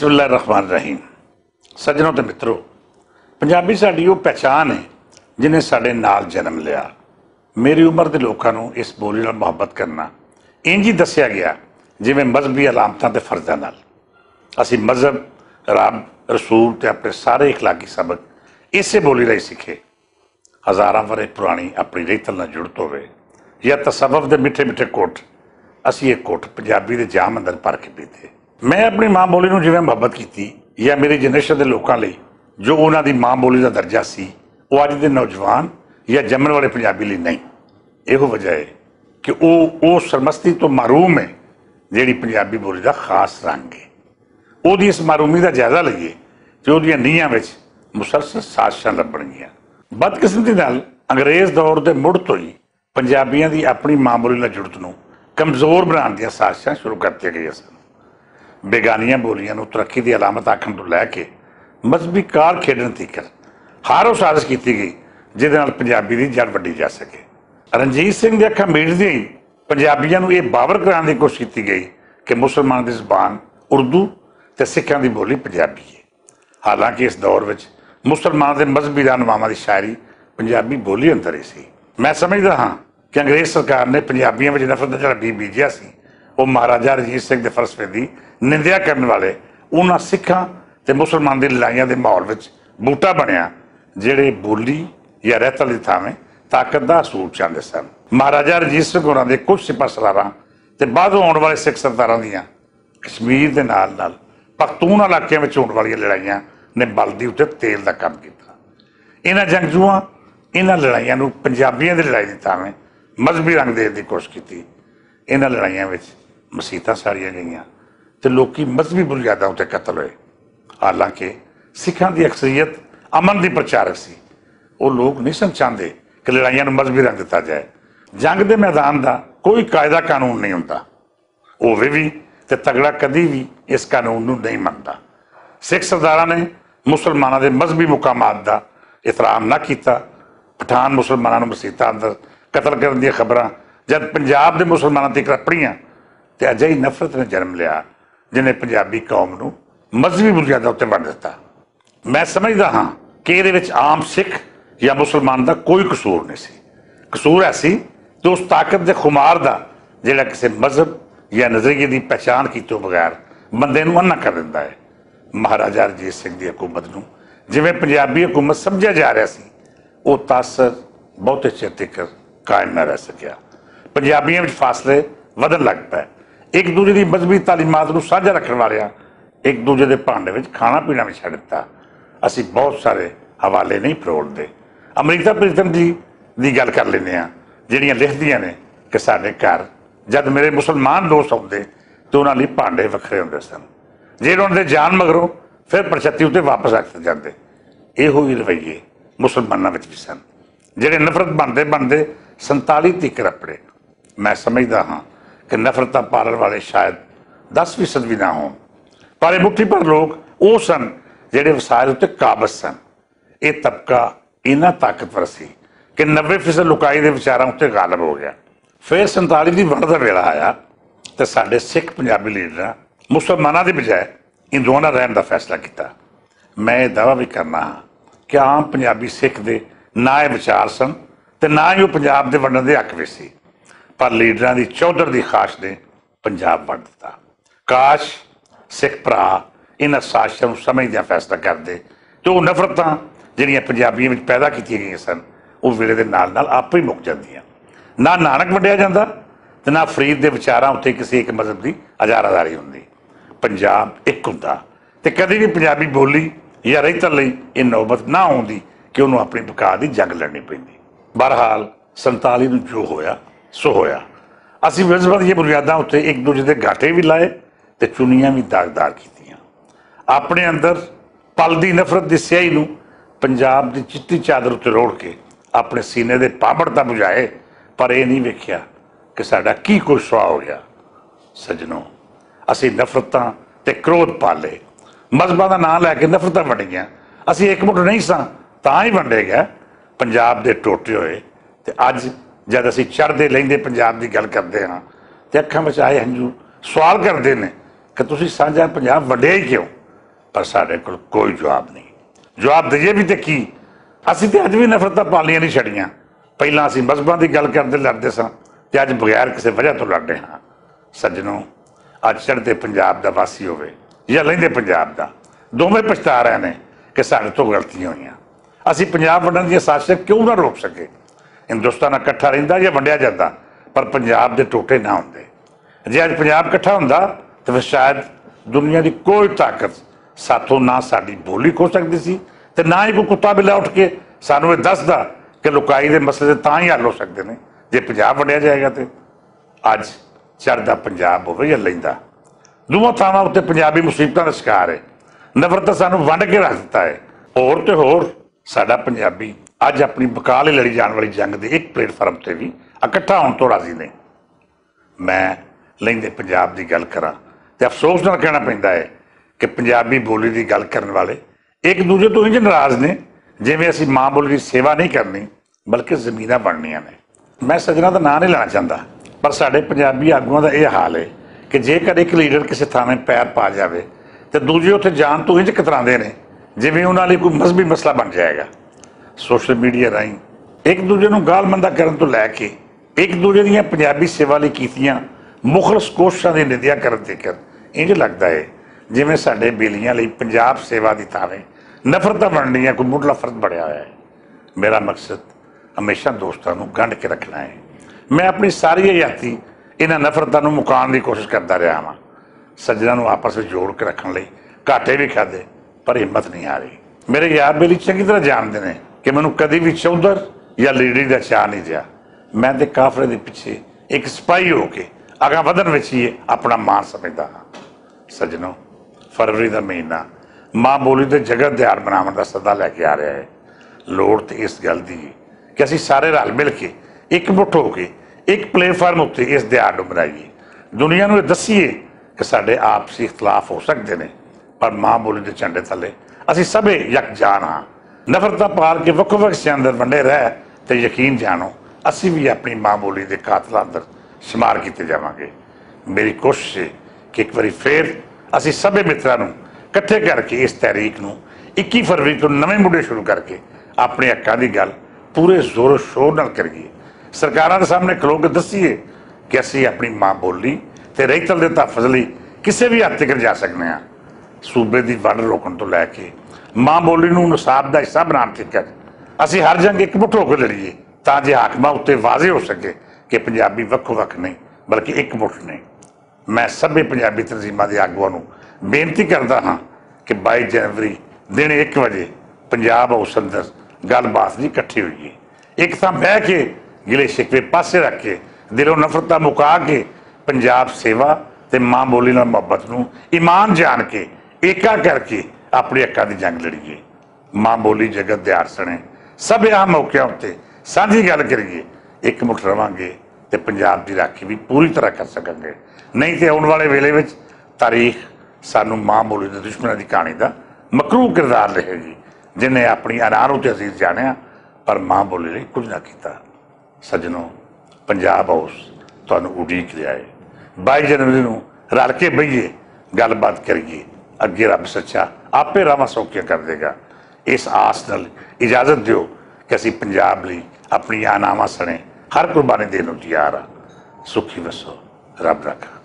बिस्मिल्लाहिर्रहमानिर्रहीम। सज्जनों ते मित्रों, पंजाबी साडी वो पहचान है जिन्हें साडे नाल जन्म लिया। मेरी उम्र के लोगों को इस बोली नाल मुहब्बत करना इंज ही दस्सिया गया जिवें मजहबी अलामतां ते फर्जां नाल। असीं मजहब, रब, रसूल ते अपने सारे इखलाकी सबक इसे बोली राही सीखे। हज़ारां वरे पुरानी अपनी रेतल नाल जुड़त होवे या तसव्वुफ दे मिठे मिठे कोट, असीं ये कोट पंजाबी दे जाम अंदर भर के पीते। मैं अपनी माँ बोली नूं जिवें मुहब्बत की या मेरी जनरेशन के लोगों लई जो उन्हां दी माँ बोली का दर्जा सी, वो अज दे नौजवान या जमन वाले पंजाबी लई नहीं। इहो वजह है कि वो सरमस्ती तो महरूम है जिहड़ी पंजाबी बोली का खास रंग है। ਉਹਦੀ इस महरूमी का जायजा लईए कि ਉਹਦੀਆਂ ਨੀਹਾਂ ਵਿੱਚ मुसलसल साजिशां ਲੱਭਣਗੀਆਂ। बदकिस्मती नाल अंग्रेज़ दौर के मुड़ तो ही पंजाबियों की अपनी माँ बोली नाल जुड़त नूं कमज़ोर बनाने ਦੀਆਂ साजिशां शुरू करती गई सन। बेगानिया बोलियां नूं तरक्की की अलामत आखण तो लैके मजहबी कार खेडण तੀਕਰ हर वो साजिश की गई जिहदे नाल पंजाबी की जड़ वड्डी जा सके। रणजीत सिंह दी अखां मीटदे ही पंजाबियों नूं ये बावर कराने की कोशिश की गई कि मुसलमान की ज़बान उर्दू ते सिखां दी बोली पंजाबी है। हालांकि इस दौर में मुसलमान के मजहबी रहनुमावां की शायरी पंजाबी बोली अंदर ही सी। मैं समझदा हाँ कि अंग्रेज़ सरकार ने पंजाबियों में नफरत का जिहड़ा बीज बीजिया सी, वो महाराजा रंजीत सिंह के फलसफे की निंदिया करने वाले उन्हां सिखां ते मुसलमान की लड़ाइयां के माहौल में बूटा बनिया जिहड़े बोली या रहतल की थावें ताकत का असूल चाहते सन। महाराजा रंजीत सिंह होरां दे कुछ सिपा सलारां ते बादों आउण वाले सिख सरदारां दीयां कश्मीर के नाल नाल पख्तून इलाकों में होने वाली लड़ाइयां ने बलदी उत्ते तेल का काम किया। इन्हां जंगजूआं इन्हां लड़ाइयां नूं पंजाबियों की लड़ाई की थावें मजहबी रंग देने की कोशिश की। इन्हां लड़ाइयां विच मसीतां साड़ियां गईयां ते लोकी मजहबी बुनियादां उत्ते कतल होए। हालांकि सिखां की अक्सरीयत अमन की प्रचारक सी, वो लोग नहीं सन चाहते कि लड़ाइयां नूं मजहबी रंग दिता जाए। जंग के मैदान का कोई कायदा कानून नहीं हुंदा, होवे भी ते तगड़ा कदी भी इस कानून नूं नहीं मनता। सिख सरदारां ने मुसलमानों के मजहबी मुकामात का एहतराम ना किया। पठान मुसलमानों नूं मसीतां अंदर कतल करने दी खबरां जब पंजाब के मुसलमानों तक अपड़ियां ते अजिही नफरत ने जन्म लिया जिन्हें पंजाबी कौम नूं मजहबी बुनियादां उत्ते वंड दिता। मैं समझदा हाँ कि इहदे विच आम सिख या मुसलमान का कोई कसूर नहीं सी। कसूर है सी तो उस ताकत के खुमार का जिहड़ा किसी मजहब या नजरिए की पहचान किए बगैर बंदे नूं अन्ना कर दिंदा है। महाराजा रंजीत सिंह की हुकूमत नूं जिवें पंजाबी हुकूमत समझिया जा रहा सी, वो तासर बहुते चिर तक कायम न रह सकिया। पंजाबियों में फासले वधन लग पे। एक दूजे की मजहबी तालीमात नूं साझा रखण वालियां एक दूजे के भांडे में खाना पीना भी छड्ड दिता। असीं बहुत सारे हवाले नहीं फरोलते। अमृता प्रीतम जी की गल कर लेंदे आ जिहड़ियां लिखदियां ने कि साडे घर जब मेरे मुसलमान दोस्त आते तो उन्होंने भांडे वखरे होंदे सन, जे उन्होंने जान मगरों फिर परछत्ती उत्ते वापस रख जाते। इहो ही रवैये मुसलमानों में भी सन जिहड़े नफरत बनते बनते 47 तक अपड़े। मैं समझदा हाँ कि नफरत पालन वाले शायद 10% भी ना हो, पर मुट्ठी भर लोग वो सन जिहड़े वसायल उत्ते काबज सन। ये तबका इन्ना ताकतवर सी कि 90% लुकाई के विचारों उत्ते गालिब हो गया। फिर 47 की वंड का वेला आया तो साडे सिख पंजाबी लीडर मुसलमानों की बजाय हिंदुओं नाल रहन का फैसला किया। मैं ये दावा भी करना हाँ कि आम पंजाबी सिख दे ना ये विचार सन ते ना ही वो पंजाब के वंडण के हक में सी, पर लीडरां की चौधर की खाश ने पंजाब वंड दिता। काश सिख भरा इन्हां साजिशां समझदियां फैसला करते तो वो नफरतां जिहड़ियां पंजाबियों में पैदा की गई सन वो वेले के नाल नाल आपे ही मुक जांदियां। ना नानक वंडिया जाता तो ना फरीद के विचारों उत्ते किसी एक मजहब की अजारादारी होंदी। पंजाब एक हुंदा ते कभी भी पंजाबी बोली या रहतल लई ये नौबत ना आउंदी कि उन्होंने अपनी बका की जंग लड़नी पैंदी। बहरहाल 47 नूं जो होया सो होया। असीं मजहब दी बुनियादां उत्ते एक दूजे के घाटे भी लाए ते चुनियां भी दागदार कीतियां। अपने अंदर पलदी नफरत की स्याही नूं पंजाब की चिट्टी चादर उत्ते रोड़ के अपने सीने के पापड़ तां बुझाए, पर यह नहीं वेख्या कि साडा की कोई सुआ हो गया। सज्जनों, असीं नफरतां ते क्रोध पाले, मजहबां दा नाम लैके नफरतां वंडियां। असीं एकमुठ नहीं सां तां ही वंडे गए। पंजाब दे टोटे होए ते अज जद असीं चढ़दे लहिंदे पंजाब की गल करते हाँ तो अखां विच आए हंझू सवाल करते हैं कि तुसीं साझा पंजाब वंडिया ही क्यों। पर साडे कोल कोई जवाब नहीं। जवाब दईए भी तो की, असीं ते अज भी नफरतां पालियां नहीं छड़ियां। पहलां असीं मजहबां की गल करदे लड़दे सां ते अज बगैर किसी वजह तो लड़ रहे हाँ। सज्जनों, अज चढ़ते पंजाब का वासी होवे या लहिंदे पंजाब का, दोवें पछता रहे हैं कि साडे तो गलतियां होईयां। असीं पंजाब वंडण दी साजिशां क्यों ना रोक सके। हिंदुस्तान इकट्ठा रहिंदा या वंडिया जांदा, पर पंजाब दे टोटे ना हुंदे। जे अज पंजाब इकट्ठा हुंदा तो फिर शायद दुनिया की कोई ताकत साथों ना साडी बोली खो सकती सी ते ना ही कोई कुत्ता बिल्ला उठ के सानू ये दसदा कि लुकाई दे मसले तां ही हल हो सकते हैं जे पंजाब वंडिया जाएगा। तो अज चढ़दा पंजाब होवे या लहिंदा, दोवां थावां उत्ते पंजाबी मुसीबतां दा शिकार है। नफरत सानू वंड के रख दिता है। होर ते होर साडा पंजाबी अज अपनी बका लई लड़ी जाण वाली जंग दे एक प्लेटफार्म ते भी इकट्ठा होण तो राजी ने। मैं लहिंदे पंजाब की गल करा तो अफसोस नाल कहना पैंदा है कि पंजाबी बोली की गल करने वाले एक दूजे तो इंज नाराज ने जिवें असीं माँ बोली की सेवा नहीं करनी बल्कि जमीनां बननियां ने। मैं सज्जनां दा नां नहीं लेना चाहता, पर साडे पंजाबी आगूआं दा यह हाल है कि जेकर एक लीडर किसी थाने पैर पा जाए तो दूजे उत्थे जाण तो इंज कतरांदे ने जिवें उन्हां लई कोई मजहबी मसला बन जाएगा। सोशल मीडिया राहीं एक दूजे नूं गाल मंदा करन तो लैके एक दूजे दीयां पंजाबी सेवा लई कीतीआं मुखलस कोशिशां दी निंदिया करन तक इंज लगदा है जिवें साडे बेलियां लई पंजाब सेवा दी थावें नफरतां वंडणियां कोई मुढ़ला फर्ज बणिया होया है। मेरा मकसद हमेशा दोस्तां नूं गंढ के रखना है। मैं अपनी सारी हयाती इन्हां नफरतां नूं मुकाउण दी कोशिश करदा रहा हां। सज्जनां नूं आपस विच जोड़ के रखण लई घाटे भी खाधे पर हिम्मत नहीं हारी। मेरे यार बेली चंगी तरह जानते हैं कि मैनूं कदी भी चौधर या लीडरी का चाह नहीं दिया। मैं तो काफले के पिछे एक सिपाही होके अगां वधण विच ही अपना मान समझदा हाँ। सज्जनों, फरवरी का महीना माँ बोली के जगत दिहाड़ मनाउण का सदा लैके आ रहा है। लोड़ तो इस गल की कि असीं सारे रल मिल के एकमुठ होके एक प्लेटफार्म उत्ते इस दिहाड़ नूं मनाईए। दुनिया नूं दसीए कि साडे आपसी इख्तलाफ हो सकते हैं पर माँ बोली के झंडे थले असीं सबे यकजान हाँ। नफरतां पाल के वक्-वक्ख हिस्सिਆਂ अंदर वंडे रह तो यकीन जानो असीं भी अपनी माँ बोली के कातलां अंदर शुमार किए जावांगे। मेरी कोशिश है कि एक बार फिर असीं सबे मित्रां नूं इकट्ठे करके इस तहरीक नूं 21 फरवरी तो नवे मुढ़े शुरू करके अपने हक्कां की गल पूरे जोरों शोर नाल करिए। सरकारां दे सामने खलो के दसीए कि असीं अपनी माँ बोली ते रहीतल दे तहफ़्फ़ुज़ लई किसी भी हद तक जा सकते हैं। सूबे की वंड रोकण तो लैके माँ बोली नूं निसाब का हिस्सा बनाउण तक असीं हर जंग एकमुठ होकर लड़ीए तां जे हाकमां उत्ते वाज़े हो सके कि पंजाबी वक्-वक्ख नहीं बल्कि एकमुठ ने। मैं सभी पंजाबी तंजीमां दे आगूआं नूं बेनती करदा हाँ कि 22 जनवरी दिन 1 बजे पंजाब हाउस अंदर गलबात जी इकट्ठी होईए। एक थां बह के गिले शिकवे पासे रख के दिलों नफरतां मुका के पंजाब सेवा ते माँ बोली नाल मुहब्बत नूं ईमान जान के एका करके अपनी हक्कां दी जंग लड़ीए। माँ बोली जगत दिहाड़ सने सब आम मौकों उत्ते साझी गल करिए, एकमुठ रवांगे ते पंजाब की राखी भी पूरी तरह कर सकांगे। नहीं तो आने वाले वेले विच तारीख सानू माँ बोली के दुश्मनों की कहानी का मकरू किरदार लिखेगी जिन्हें अपनी अनार उत्ते अजीज जानिया पर माँ बोली लई कुछ ना किया। सज्जनों, पंजाब हाउस तुहानूं उड़ीक लिया है। 22 जनवरी नूं रल के बहिए, गलबात करिए, अगे रब सच्चा आपे रावां सौखियां कर देगा। इस आस नाल इजाजत दिओ कि असीं पंजाब लई अपनी आनावां सने हर कुर्बानी देण नूं तैयार हाँ। सुखी वसो, रब रखा।